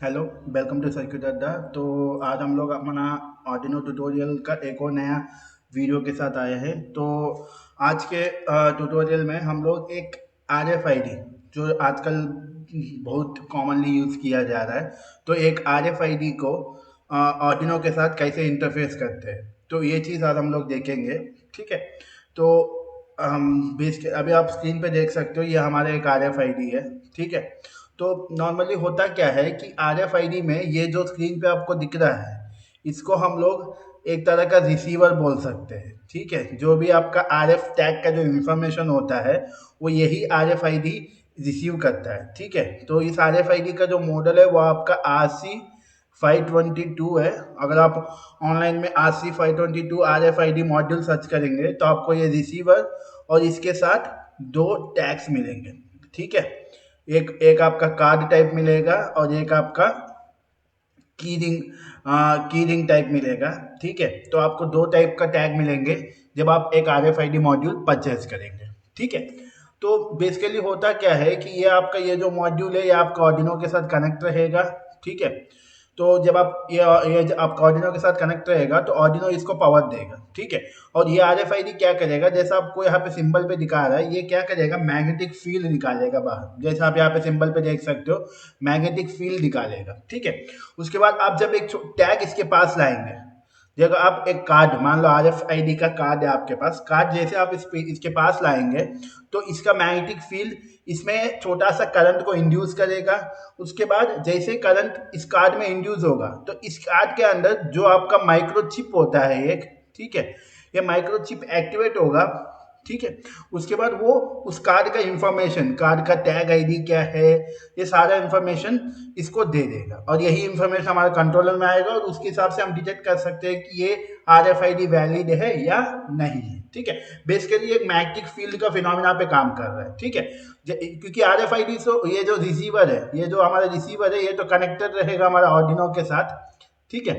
Hello, welcome to circuit अड्डा। तो आज हम लोग अपना आर्डिनो ट्यूटोरियल का एक और नया वीडियो के साथ आए हैं। तो आज के ट्यूटोरियल में हम लोग एक RFID जो आजकल बहुत कॉमनली यूज़ किया जा रहा है, तो एक RFID को आर्डिनो के साथ कैसे इंटरफेस करते हैं, तो ये चीज़ आज हम लोग देखेंगे। ठीक है। तो हम बेस अभी आप स्क्रीन पे देख सकते हो, ये हमारा एक RFID है। ठीक है। तो नॉर्मली होता क्या है कि RFID में ये जो स्क्रीन पे आपको दिख रहा है, इसको हम लोग एक तरह का रिसीवर बोल सकते हैं। ठीक है। जो भी आपका RF टैग का जो इंफॉर्मेशन होता है, वो यही RFID रिसीव करता है। ठीक है। तो इस RFID का जो मॉडल है वो आपका RC522 है। अगर आप ऑनलाइन में RC522 RFID मॉड्यूल सर्च करेंगे तो आपको ये रिसीवर और इसके साथ दो टैग्स मिलेंगे। ठीक है। एक एक आपका कार्ड टाइप मिलेगा और एक आपका की रिंग की रिंग टाइप मिलेगा। ठीक है। तो आपको दो टाइप का टैग मिलेंगे जब आप एक RFID मॉड्यूल परचेज करेंगे। ठीक है। तो बेसिकली होता क्या है कि ये आपका ये जो मॉड्यूल है ये आपका ऑर्डिनो के साथ कनेक्ट रहेगा। ठीक है। तो जब आप ये जब आपका ऑर्डिनो के साथ कनेक्ट रहेगा तो ऑर्डिनो इसको पावर देगा। ठीक है। और ये RFID क्या करेगा, जैसा आपको यहाँ पे सिंबल पे दिखा रहा है, ये क्या करेगा, मैग्नेटिक फील्ड निकालेगा बाहर। जैसा आप यहाँ पे सिंबल पे देख सकते हो, मैग्नेटिक फील्ड निकालेगा। ठीक है। उसके बाद आप जब एक टैग इसके पास लाएंगे, जब आप एक कार्ड, मान लो RFID का कार्ड है आपके पास, कार्ड जैसे आप इसके पास लाएंगे तो इसका मैग्नेटिक फील्ड इसमें छोटा सा करंट को इंड्यूस करेगा। उसके बाद जैसे करंट इस कार्ड में इंड्यूस होगा तो इस कार्ड के अंदर जो आपका माइक्रोचिप होता है एक, ठीक है, ये माइक्रोचिप एक्टिवेट होगा। ठीक है। उसके बाद वो उस कार्ड का इंफॉर्मेशन, कार्ड का टैग आईडी क्या है, ये सारा इंफॉर्मेशन इसको दे देगा और यही इंफॉर्मेशन हमारे कंट्रोलर में आएगा और उसके हिसाब से हम डिटेक्ट कर सकते हैं कि ये RFID वैलिड है या नहीं है। ठीक है। बेसिकली एक मैग्नेटिक फील्ड का फिनोमिना पे काम कर रहा है। ठीक है। क्योंकि RFID से ये जो रिसीवर है, ये जो हमारा रिसीवर है, ये तो कनेक्टेड रहेगा हमारा ऑर्डिनो के साथ। ठीक है।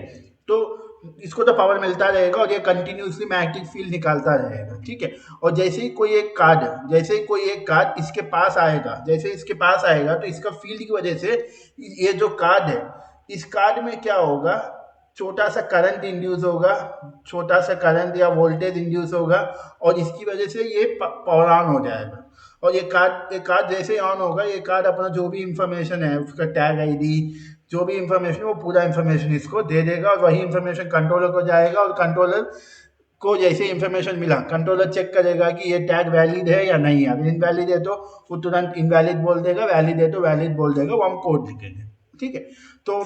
तो इसको तो पावर मिलता रहेगा और ये कंटिन्यूसली मैग्नेटिक फील्ड निकालता रहेगा। ठीक है। और जैसे ही कोई एक कार्ड इसके पास आएगा, जैसे इसके पास आएगा तो इसका फील्ड की वजह से ये जो कार्ड है, इस कार्ड में क्या होगा, छोटा सा करंट इंड्यूस होगा, छोटा सा करंट या वोल्टेज इंड्यूस होगा और इसकी वजह से ये पावर ऑन हो जाएगा। और ये कार्ड जैसे ऑन होगा, ये कार्ड अपना जो भी इंफॉर्मेशन है, उसका टैग आईडी, जो भी इंफॉर्मेशन, वो पूरा इंफॉर्मेशन इसको दे देगा और वही इंफॉर्मेशन कंट्रोलर को जाएगा और कंट्रोलर को जैसे इंफॉर्मेशन मिला, कंट्रोलर चेक करेगा कि ये टैग वैलिड है या नहीं है। अगर इनवैलिड है तो वो तुरंत इनवैलिड बोल देगा, वैलिड है तो वैलिड बोल देगा, वो हम कोड लिखेंगे। ठीक है। तो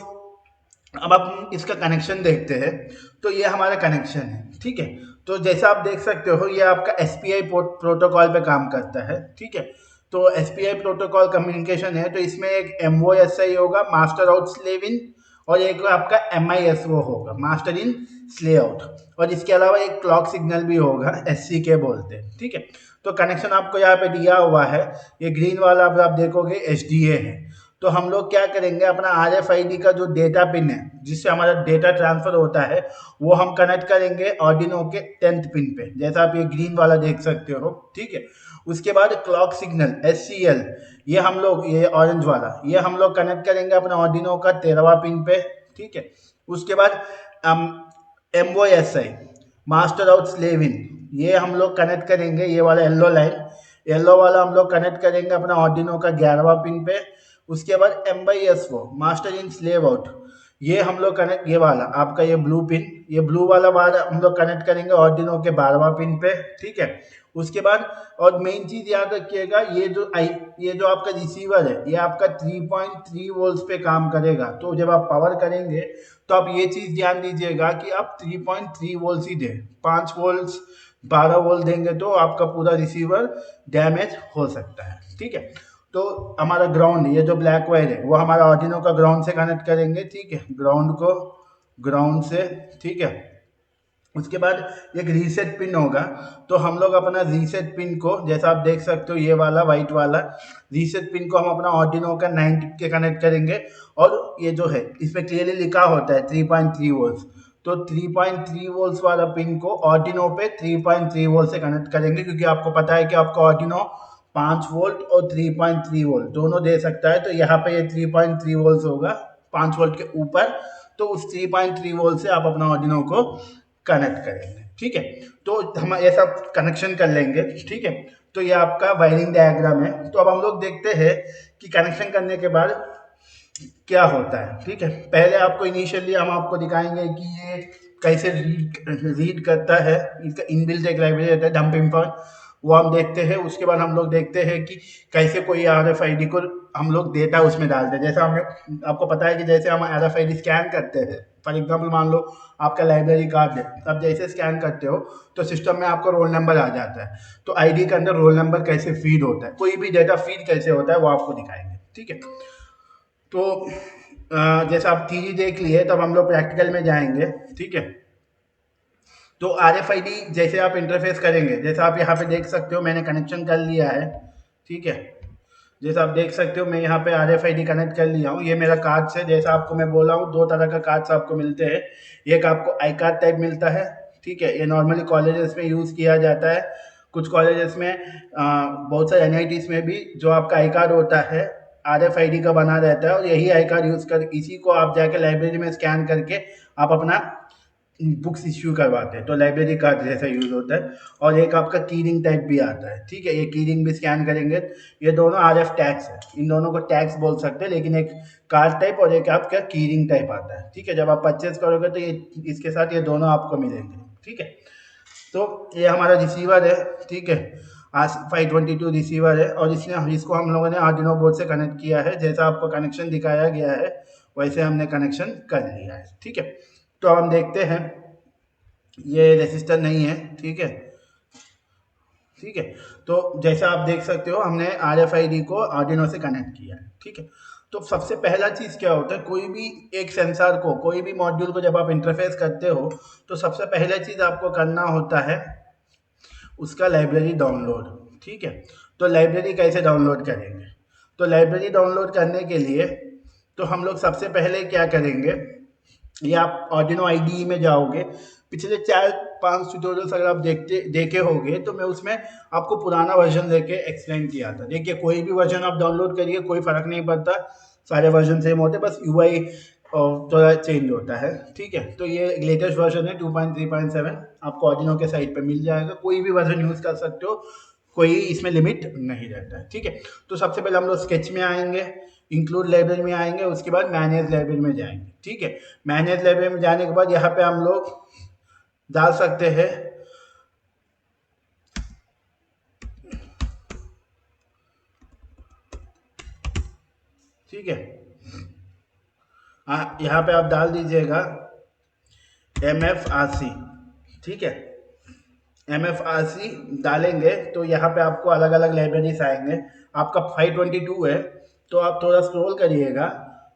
अब आप इसका कनेक्शन देखते हैं। तो ये हमारा कनेक्शन है। ठीक है। तो जैसा आप देख सकते हो, ये आपका SPI प्रोटोकॉल पे काम करता है। ठीक है। तो SPI प्रोटोकॉल कम्युनिकेशन है, तो इसमें एक MOSI होगा, मास्टर आउट स्लेव इन, और एक आपका MISO होगा, मास्टर इन स्लेव आउट। और इसके अलावा एक क्लॉक सिग्नल भी होगा, SCK बोलते हैं। ठीक है। तो कनेक्शन आपको यहाँ पे दिया हुआ है, ये ग्रीन वाला आप देखोगे SDA है। तो हम लोग क्या करेंगे, अपना RFID का जो डेटा पिन है जिससे हमारा डेटा ट्रांसफर होता है, वो हम कनेक्ट करेंगे ऑर्डिनो के 10th पिन पे, जैसा आप ये ग्रीन वाला देख सकते हो। ठीक है। उसके बाद क्लॉक सिग्नल SCL, ये हम लोग, ये ऑरेंज वाला, ये हम लोग कनेक्ट करेंगे अपना ऑर्डिनो का 13वां पिन पे। ठीक है। उसके बाद MOSI, मास्टर आउट स्लेव इन, ये हम लोग कनेक्ट करेंगे, ये वाला येलो लाइन, येलो वाला हम लोग कनेक्ट करेंगे अपना ऑर्डिनो का 11वां पिन पे। उसके बाद MISO, master in slave out, ये हम लोग कनेक्ट, ये वाला आपका ये ब्लू पिन, ये ब्लू वाला हम लोग कनेक्ट करेंगे ऑर्डिनो के 12वां पिन पे। ठीक है। उसके बाद और मेन चीज याद रखिएगा, ये जो आपका रिसीवर है, ये आपका 3.3 वोल्ट्स पे काम करेगा। तो जब आप पावर करेंगे तो आप ये चीज ध्यान दीजिएगा कि आप 3.3 वोल्ट ही दें। 5 वोल्ट 12 वोल्ट देंगे तो आपका पूरा रिसीवर डैमेज हो सकता है। ठीक है। तो हमारा ग्राउंड, ये जो ब्लैक वायर है, वो हमारा ऑर्डिनो का ग्राउंड से कनेक्ट करेंगे। ठीक है। ग्राउंड को ग्राउंड से। ठीक है। उसके बाद एक रीसेट पिन होगा, तो हम लोग अपना रीसेट पिन को, जैसा आप देख सकते हो, ये वाला वाइट वाला रीसेट पिन को हम अपना ऑर्डिनो का 9 के कनेक्ट करेंगे। और ये जो है इसमें क्लियरली लिखा होता है 3.3 वोल्ट, तो 3.3 वोल्ट वाला पिन को ऑर्डिनो पे 3.3 वोल्ट से कनेक्ट करेंगे, क्योंकि आपको पता है कि आपका ऑर्डिनो 5 वोल्ट और 3.3 वोल्ट दोनों दे सकता है। तो यहाँ पे ये 3.3 वोल्ट होगा 5 वोल्ट के ऊपर, तो उस 3.3 वोल्ट से आप अपना आर्डिनो को कनेक्ट करेंगे। ठीक है, तो हम ऐसा कनेक्शन कर लेंगे। ठीक है, तो ये आपका वायरिंग डायग्राम है। तो अब हम लोग देखते हैं कि कनेक्शन करने के बाद क्या होता है। ठीक है, पहले आपको इनिशियली हम आपको दिखाएंगे कि ये कैसे रीड करता है। इसका इनबिल्ट एक लाइब्रेरी रहता है डंप इन्फॉर्म, वो हम देखते हैं। उसके बाद हम लोग देखते हैं कि कैसे कोई RFID को हम लोग डेटा उसमें डालते हैं। जैसे हमें आपको पता है कि जैसे हम RFID स्कैन करते हैं, फॉर एग्जाम्पल मान लो आपका लाइब्रेरी कार्ड है, अब जैसे स्कैन करते हो तो सिस्टम में आपका रोल नंबर आ जाता है। तो आईडी के अंदर रोल नंबर कैसे फीड होता है, कोई भी डेटा फीड कैसे होता है, वो आपको दिखाएंगे। ठीक है, तो जैसे आप थ्री देख लिए, तब हम लोग प्रैक्टिकल में जाएंगे। ठीक है, तो RFID जैसे आप इंटरफेस करेंगे, जैसे आप यहाँ पे देख सकते हो मैंने कनेक्शन कर लिया है। ठीक है, जैसे आप देख सकते हो मैं यहाँ पे RFID कनेक्ट कर लिया हूँ। ये मेरा कार्ड्स है। जैसा आपको मैं बोला हूँ, दो तरह का कार्ड्स आपको मिलते हैं। एक आपको आई कार्ड टाइप मिलता है। ठीक है, ये नॉर्मली कॉलेजेस में यूज़ किया जाता है। कुछ कॉलेजेस में बहुत सारे NITs में भी जो आपका आई कार्ड होता है RFID का बना रहता है, और यही आई कार्ड यूज़ कर इसी को आप जाके लाइब्रेरी में स्कैन करके आप अपना बुक्स इश्यू करवाते हैं। तो लाइब्रेरी कार्ड जैसा यूज़ होता है। और एक आपका कीरिंग टाइप भी आता है। ठीक है, ये कीरिंग भी स्कैन करेंगे। ये दोनों RF टैग्स है, इन दोनों को टैग्स बोल सकते हैं, लेकिन एक कार्ड टाइप और एक आपका कीरिंग टाइप आता है। ठीक है, जब आप परचेज करोगे तो ये इसके साथ ये दोनों आपको मिलेंगे। ठीक है, तो ये हमारा रिसीवर है। ठीक है, RC522 रिसीवर है, और इसको हम लोगों ने आर्डिनो बोर्ड से कनेक्ट किया है। जैसा आपको कनेक्शन दिखाया गया है वैसे हमने कनेक्शन कर लिया है। ठीक है, तो अब हम देखते हैं, ये रेसिस्टर नहीं है। ठीक है, ठीक है, तो जैसा आप देख सकते हो हमने RFID को आर्डिनो से कनेक्ट किया है। ठीक है, तो सबसे पहला चीज़ क्या होता है, कोई भी एक सेंसर को, कोई भी मॉड्यूल को जब आप इंटरफेस करते हो तो सबसे पहला चीज़ आपको करना होता है उसका लाइब्रेरी डाउनलोड। ठीक है, तो लाइब्रेरी कैसे डाउनलोड करेंगे, तो लाइब्रेरी डाउनलोड करने के लिए तो हम लोग सबसे पहले क्या करेंगे, ये आप ऑर्डिनो IDE में जाओगे। पिछले 4-5 ट्यूटोरियल्स अगर आप देखे होंगे तो मैं उसमें आपको पुराना वर्जन लेके एक्सप्लेन किया था। देखिए, कोई भी वर्जन आप डाउनलोड करिए, कोई फर्क नहीं पड़ता, सारे वर्जन सेम होते हैं, बस UI थोड़ा चेंज होता है। ठीक है, तो ये लेटेस्ट वर्जन है 2.3.7, आपको ऑर्डिनो के साइट पे मिल जाएगा। कोई भी वर्जन यूज़ कर सकते हो, कोई इसमें लिमिट नहीं रहता है। ठीक है, तो सबसे पहले हम लोग स्केच में आएंगे, इंक्लूड लाइब्रेरी में आएंगे, उसके बाद मैनेज लाइब्रेरी में जाएंगे। ठीक है, मैनेज लाइब्रेरी में जाने के बाद यहाँ पे हम लोग डाल सकते हैं ठीक है, हाँ, यहाँ पे आप डाल दीजिएगा MFRC। ठीक है, MFRC डालेंगे तो यहाँ पे आपको अलग अलग लाइब्रेरीज आएंगे। आपका 522 है, तो आप थोड़ा स्क्रॉल करिएगा।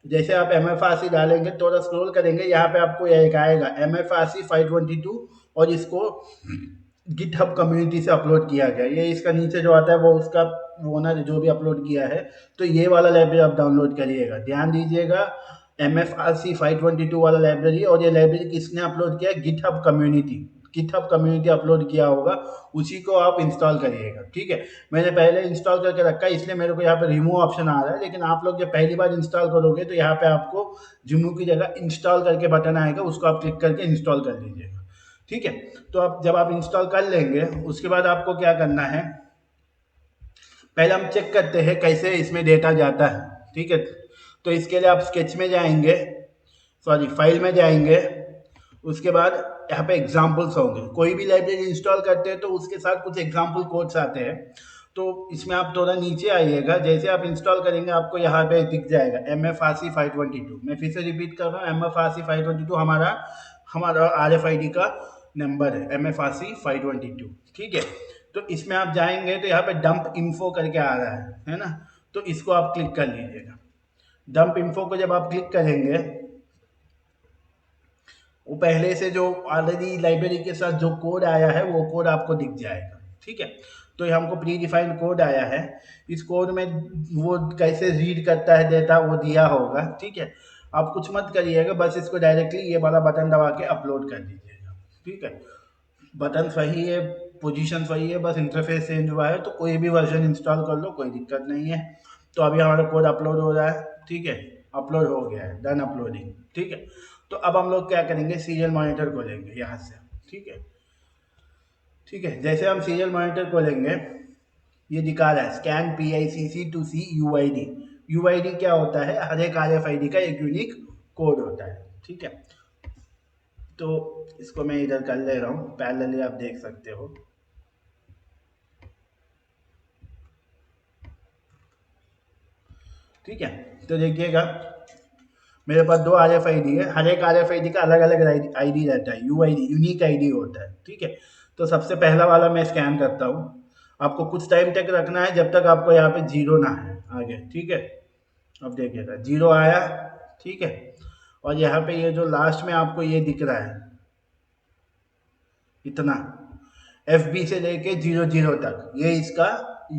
जैसे आप MFRC डालेंगे, थोड़ा स्क्रॉल करेंगे, यहाँ पे आपको यह एक आएगा MFRC 522, और इसको गिटहब कम्युनिटी से अपलोड किया गया। ये इसका नीचे जो आता है वो उसका ओनर जो भी अपलोड किया है, तो ये वाला लाइब्रेरी आप डाउनलोड करिएगा। ध्यान दीजिएगा, MFRC 522 वाला लाइब्रेरी, और ये लाइब्रेरी किसने अपलोड किया है, गिटहब कम्युनिटी अपलोड किया होगा, उसी को आप इंस्टॉल करिएगा। ठीक है, मैंने पहले इंस्टॉल करके रखा है, इसलिए मेरे को यहाँ पे रिमूव ऑप्शन आ रहा है। लेकिन आप लोग जब पहली बार इंस्टॉल करोगे तो यहाँ पे आपको रिमूव की जगह इंस्टॉल करके बटन आएगा, उसको आप क्लिक करके इंस्टॉल कर लीजिएगा। ठीक है, तो आप जब आप इंस्टॉल कर लेंगे उसके बाद आपको क्या करना है, पहले हम चेक करते हैं कैसे इसमें डेटा जाता है। ठीक है, तो इसके लिए आप स्केच में जाएंगे, सॉरी फाइल में जाएंगे, उसके बाद यहाँ पे एग्जाम्पल्स होंगे। कोई भी लाइब्रेरी इंस्टॉल करते हैं तो उसके साथ कुछ एग्जाम्पल कोड्स आते हैं, तो इसमें आप थोड़ा नीचे आइएगा। जैसे आप इंस्टॉल करेंगे आपको यहाँ पे दिख जाएगा MFRC 522। मैं फिर से रिपीट कर रहा हूँ, MFRC 522 हमारा हमारा RFID का नंबर है, MFRC 522। ठीक है, तो इसमें आप जाएंगे तो यहाँ पे डंप इन्फो करके आ रहा है ना, तो इसको आप क्लिक कर लीजिएगा। डंप इन्फो को जब आप क्लिक करेंगे, वो पहले से जो ऑलरेडी लाइब्रेरी के साथ जो कोड आया है वो कोड आपको दिख जाएगा। ठीक है, तो ये हमको प्री डिफाइंड कोड आया है, इस कोड में वो कैसे रीड करता है डेटा वो दिया होगा। ठीक है, आप कुछ मत करिएगा, बस इसको डायरेक्टली ये वाला बटन दबा के अपलोड कर दीजिएगा। ठीक है, बटन सही है, पोजीशन सही है, बस इंटरफेस चेंज हुआ है, तो कोई भी वर्जन इंस्टॉल कर लो, कोई दिक्कत नहीं है। तो अभी हमारा कोड अपलोड हो रहा है। ठीक है, अपलोड हो गया है, डन अपलोडिंग। ठीक है, तो अब हम लोग क्या करेंगे, सीरियल मॉनिटर खोलेंगे यहाँ से। ठीक है, ठीक है, जैसे हम सीरियल मॉनिटर खोलेंगे, ये दिखा रहा है scan PICC to see UID। UID क्या होता है, हर एक RFID का एक यूनिक कोड होता है। ठीक है, तो इसको मैं इधर कर ले रहा हूँ, पैरेलली आप देख सकते हो। ठीक है, तो देखिएगा मेरे पास दो RFID है, हर एक RFID का अलग अलग ID रहता है, UID यूनिक ID होता है। ठीक है, तो सबसे पहला वाला मैं स्कैन करता हूँ। आपको कुछ टाइम तक रखना है, जब तक आपको यहाँ पे जीरो ना है आगे। ठीक है, अब देखिएगा जीरो आया। ठीक है, और यहाँ पे ये जो लास्ट में आपको ये दिख रहा है इतना, FB से लेके 00 तक, ये इसका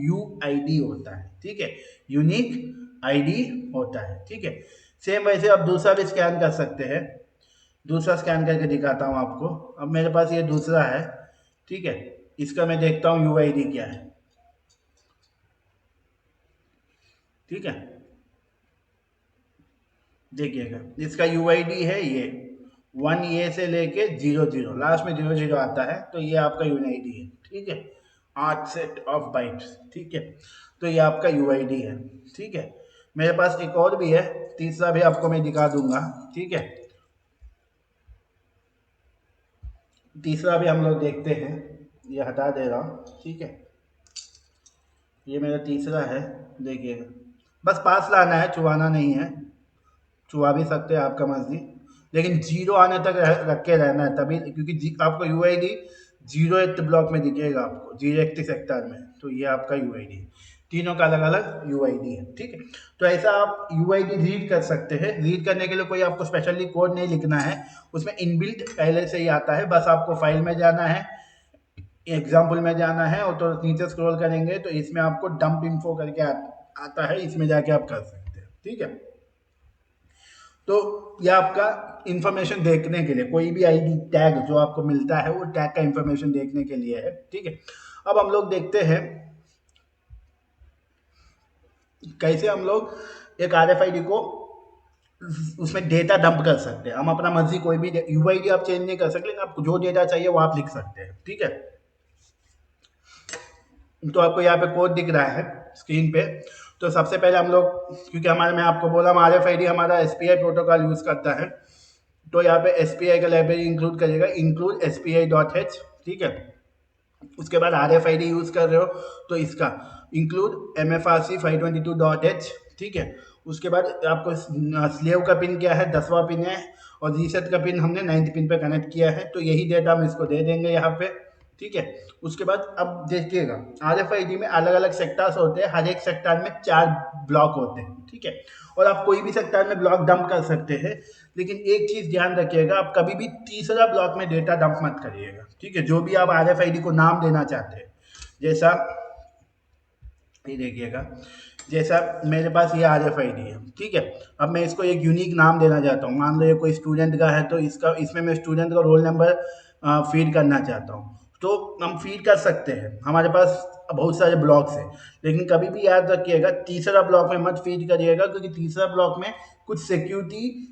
UID होता है। ठीक है, यूनिक ID होता है। ठीक है, सेम वैसे आप दूसरा भी स्कैन कर सकते हैं। दूसरा स्कैन करके दिखाता हूँ आपको। अब मेरे पास ये दूसरा है। ठीक है, इसका मैं देखता हूँ UID क्या है। ठीक है, देखिएगा इसका UID है ये 1A से लेके 00, लास्ट में 00 आता है, तो ये आपका UID है। ठीक है, 8 सेट ऑफ बाइट्स। ठीक है, तो ये आपका UID है। ठीक है, मेरे पास एक और भी है, तीसरा भी आपको मैं दिखा दूंगा। ठीक है, तीसरा भी हम लोग देखते हैं, ये हटा दे रहा हूँ। ठीक है, ये मेरा तीसरा है, देखिएगा बस पास लाना है, छुआना नहीं है। छुआ भी सकते हैं, आपका मर्जी, लेकिन जीरो आने तक रख के रहना है तभी, क्योंकि आपको UID 0th ब्लॉक में दिखेगा, आपको 0th सेक्टर में, तो ये आपका UID, तीनों का अलग अलग UID है। ठीक है, तो ऐसा आप UID रीड कर सकते हैं। रीड करने के लिए कोई आपको स्पेशली कोड नहीं लिखना है, उसमें इनबिल्ट पहले से ही आता है। बस आपको फाइल में जाना है, एग्जाम्पल में जाना है, और तो नीचे स्क्रॉल करेंगे तो इसमें आपको डंप इन्फो करके आता है, इसमें जाके आप कर सकते हैं। ठीक है, तो यह आपका इंफॉर्मेशन देखने के लिए, कोई भी ID टैग जो आपको मिलता है वो टैग का इंफॉर्मेशन देखने के लिए है। ठीक है, अब हम लोग देखते हैं कैसे हम लोग एक RFID को उसमें डेटा डंप कर सकते हैं। हम अपना मर्जी कोई भी UID आप चेंज नहीं कर सकते, लेकिन आपको जो डेटा चाहिए वो आप लिख सकते हैं। ठीक है, तो आपको यहाँ पे कोड दिख रहा है स्क्रीन पे। तो सबसे पहले हम लोग, क्योंकि हमारे, मैं आपको बोला RFID हमारा SPI प्रोटोकॉल यूज करता है, तो यहाँ पे SPI का लाइब्रेरी इंक्लूड करेगा, इंक्लूड SPI.h। ठीक है, उसके बाद RFID यूज कर रहे हो तो इसका इंक्लूड MFRC522.h। ठीक है, उसके बाद आपको स्लेव का पिन क्या है, 10वां पिन है, और रीसेट का पिन हमने 9th पिन पे कनेक्ट किया है, तो यही डेटा हम इसको दे देंगे यहाँ पे। ठीक है, उसके बाद अब देखिएगा RFID में अलग अलग सेक्टर्स होते हैं, हर एक सेक्टर में 4 ब्लॉक होते हैं। ठीक है, और आप कोई भी सेक्टर में ब्लॉक डंप कर सकते हैं, लेकिन एक चीज ध्यान रखिएगा, आप कभी भी तीसरा ब्लॉक में डेटा डंप मत करिएगा। ठीक है, जो भी आप RFID को नाम देना चाहते हैं, जैसा ये देखिएगा, जैसा मेरे पास ये RFID है। ठीक है, अब मैं इसको एक यूनिक नाम देना चाहता हूँ, मान लो ये कोई स्टूडेंट का है, तो इसका, इसमें मैं स्टूडेंट का रोल नंबर फीड करना चाहता हूँ, तो हम फीड कर सकते हैं, हमारे पास बहुत सारे ब्लॉक्स हैं। लेकिन कभी भी याद रखिएगा तीसरा ब्लॉक में मत फीड करिएगा, क्योंकि तीसरा ब्लॉक में कुछ सिक्योरिटी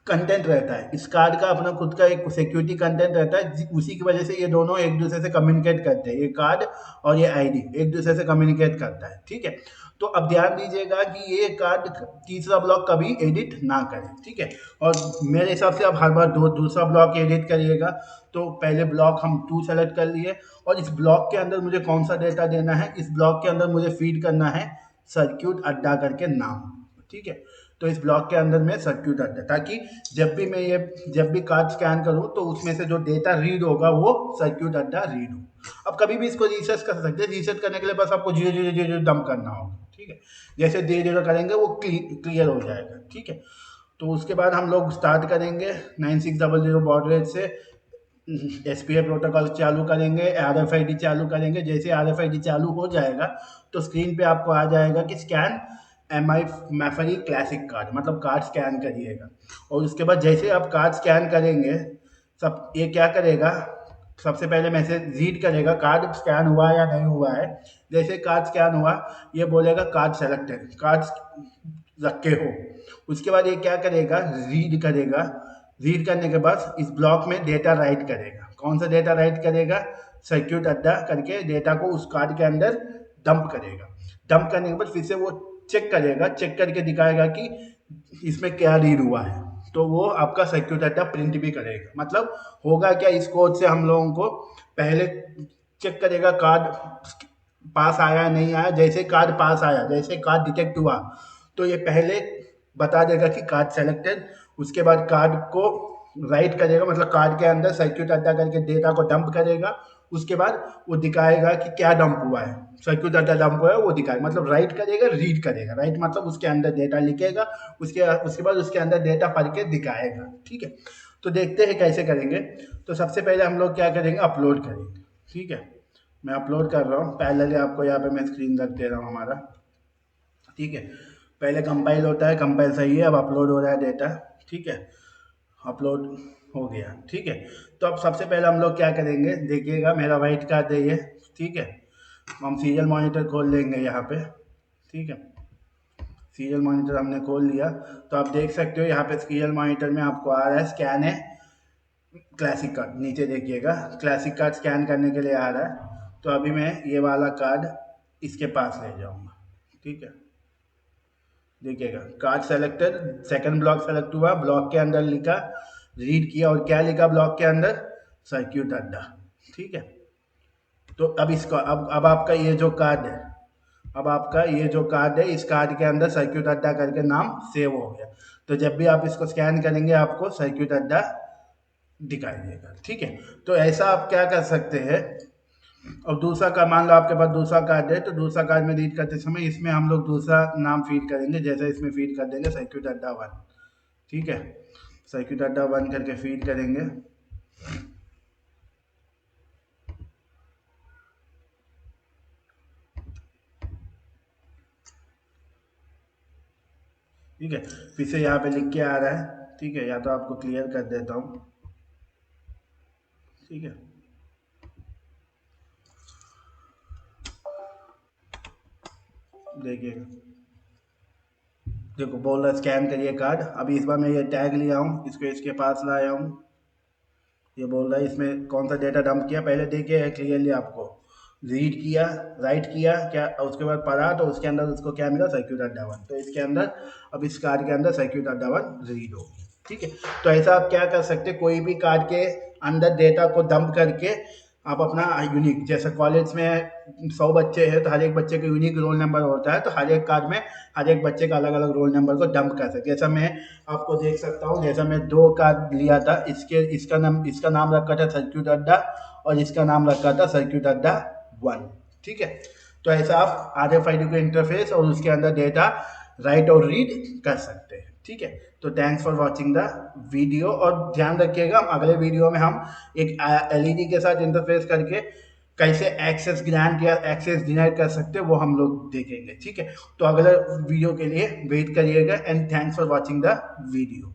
कंटेंट रहता है, इस कार्ड का अपना खुद का एक सिक्योरिटी कंटेंट रहता है, उसी की वजह से ये दोनों एक दूसरे से कम्युनिकेट करते हैं, ये कार्ड और ये ID एक दूसरे से कम्युनिकेट करता है। ठीक है, तो अब ध्यान दीजिएगा कि ये कार्ड तीसरा ब्लॉक कभी एडिट ना करें। ठीक है, और मेरे हिसाब से आप हर बार दूसरा ब्लॉक एडिट करिएगा। तो पहले ब्लॉक हम 2 सेलेक्ट कर लिए, और इस ब्लॉक के अंदर मुझे कौन सा डेटा देना है, इस ब्लॉक के अंदर मुझे फीड करना है सर्किट अड्डा करके नाम। ठीक है, तो इस ब्लॉक के अंदर में सर्किट अड्डा, ताकि जब भी कार्ड स्कैन करूं तो उसमें से जो डेटा रीड होगा वो सर्किट अड्डा रीड हो। अब कभी भी इसको रीसेट कर सकते हैं, रीसेट करने के लिए बस आपको 000 डंप करना होगा। ठीक है, जैसे 0 करेंगे वो क्लियर हो जाएगा। ठीक है, तो उसके बाद हम लोग स्टार्ट करेंगे 9600 बॉड रेट से, SPI प्रोटोकॉल चालू करेंगे, RFID चालू करेंगे। जैसे RFID चालू हो जाएगा तो स्क्रीन पे आपको आ जाएगा कि स्कैन MI मैफरी क्लासिक कार्ड, मतलब कार्ड स्कैन करिएगा। और उसके बाद जैसे आप कार्ड स्कैन करेंगे, सब ये क्या करेगा, सबसे पहले मैसेज रीड करेगा कार्ड स्कैन हुआ या नहीं हुआ है। जैसे कार्ड स्कैन हुआ, ये बोलेगा कार्ड सेलेक्टेड, कार्ड रखे हो। उसके बाद ये क्या करेगा, रीड करेगा। रीड करने के बाद इस ब्लॉक में डेटा राइट करेगा। कौन सा डेटा राइट करेगा, सर्किट अड्डा करके डेटा को उस कार्ड के अंदर डंप करेगा। डंप करने के बाद फिर से वो चेक करेगा, चेक करके दिखाएगा कि इसमें क्या रीड हुआ है। तो वो आपका सर्किट अड्डा प्रिंट भी करेगा। मतलब होगा क्या, इस कोड से हम लोगों को पहले चेक करेगा कार्ड पास आया नहीं आया। जैसे कार्ड पास आया, जैसे कार्ड डिटेक्ट हुआ, तो ये पहले बता देगा कि कार्ड सेलेक्टेड। उसके बाद कार्ड को राइट करेगा, मतलब कार्ड के अंदर सर्किट अड्डा करके डेटा को डंप करेगा। उसके बाद वो दिखाएगा कि क्या डंप हुआ है, सर्किट डाटा डंप हुआ है वो दिखाएगा। मतलब राइट करेगा, रीड करेगा। राइट मतलब उसके अंदर डेटा लिखेगा, उसके बाद उसके अंदर डेटा पढ़ के दिखाएगा। ठीक है, तो देखते हैं कैसे करेंगे। तो सबसे पहले हम लोग क्या करेंगे, अपलोड करेंगे। ठीक है, मैं अपलोड कर रहा हूँ। पहले आपको यहाँ पे मैं स्क्रीन रख दे रहा हूँ हमारा। ठीक है, पहले कंपाइल होता है, कंपाइल सही है। अब अपलोड हो रहा है डेटा। ठीक है, अपलोड हो गया। ठीक है, तो अब सबसे पहले हम लोग क्या करेंगे, देखिएगा मेरा वाइट कार्ड है ये। ठीक है, हम सीरियल मॉनिटर खोल लेंगे यहाँ पे। ठीक है, सीरियल मॉनिटर हमने खोल लिया। तो आप देख सकते हो यहाँ पे सीरियल मॉनिटर में आपको आ रहा है स्कैन है क्लासिक कार्ड। नीचे देखिएगा क्लासिक कार्ड स्कैन करने के लिए आ रहा है। तो अभी मैं ये वाला कार्ड इसके पास ले जाऊँगा। ठीक है, देखिएगा card selected, second block select हुआ। ब्लॉक के अंदर लिखा, रीड किया, और क्या लिखा ब्लॉक के अंदर, सर्किट अड्डा। ठीक है, तो अब इसका अब आपका ये जो कार्ड है, अब आपका ये जो कार्ड है, इस कार्ड के अंदर सर्किट अड्डा करके नाम सेव हो गया। तो जब भी आप इसको स्कैन करेंगे आपको सर्किट अड्डा दिखाई देगा। ठीक है, तो ऐसा आप क्या कर सकते हैं। और दूसरा का मान लो आपके पास दूसरा कार्ड है, तो दूसरा कार्ड में रीड करते समय इसमें हम लोग दूसरा नाम फीड करेंगे। जैसे इसमें फीड कर देंगे सर्किट अड्डा 1। ठीक है, सर्किट अड्डा 1 करके फीड करेंगे। ठीक है, फिर से यहाँ पे लिख के आ रहा है। ठीक है, या तो आपको क्लियर कर देता हूँ। ठीक है, देखिएगा, देखो बोल रहा स्कैन करिए कार्ड। अभी इस बार मैं ये टैग लिया हूँ, इसको इसके पास लाया हूँ। ये बोल रहा है इसमें कौन सा डेटा डंप किया, पहले देखिए क्लियरली आपको। रीड किया, राइट किया क्या, उसके बाद पढ़ा, तो उसके अंदर उसको क्या मिला, सर्किट अड्डा 1। तो इसके अंदर अब इस कार्ड के अंदर सर्किट अड्डा 1 रीड हो। ठीक है, तो ऐसा आप क्या कर सकते हैं, कोई भी कार्ड के अंदर डेटा को डंप करके आप अपना यूनिक, जैसे कॉलेज में 100 बच्चे हैं तो हर एक बच्चे का यूनिक रोल नंबर होता है। तो हर एक कार्ड में हर एक बच्चे का अलग अलग रोल नंबर को डंप कर सकते। जैसा मैं आपको देख सकता हूँ, जैसा मैं 2 कार्ड लिया था, इसका नाम रखा था सर्किट अड्डा, और इसका नाम रखा था सर्किट अड्डा 1। ठीक है, तो ऐसा आप RFID को इंटरफेस और उसके अंदर डेटा राइट और रीड कर सकते हैं। ठीक है, तो thanks for watching the video. और ध्यान रखिएगा अगले वीडियो में हम एक LED के साथ इंटरफेस करके कैसे एक्सेस ग्रांट या एक्सेस डिनाई कर सकते हैं वो हम लोग देखेंगे। ठीक है, तो अगले वीडियो के लिए वेट करिएगा। And thanks for watching the video.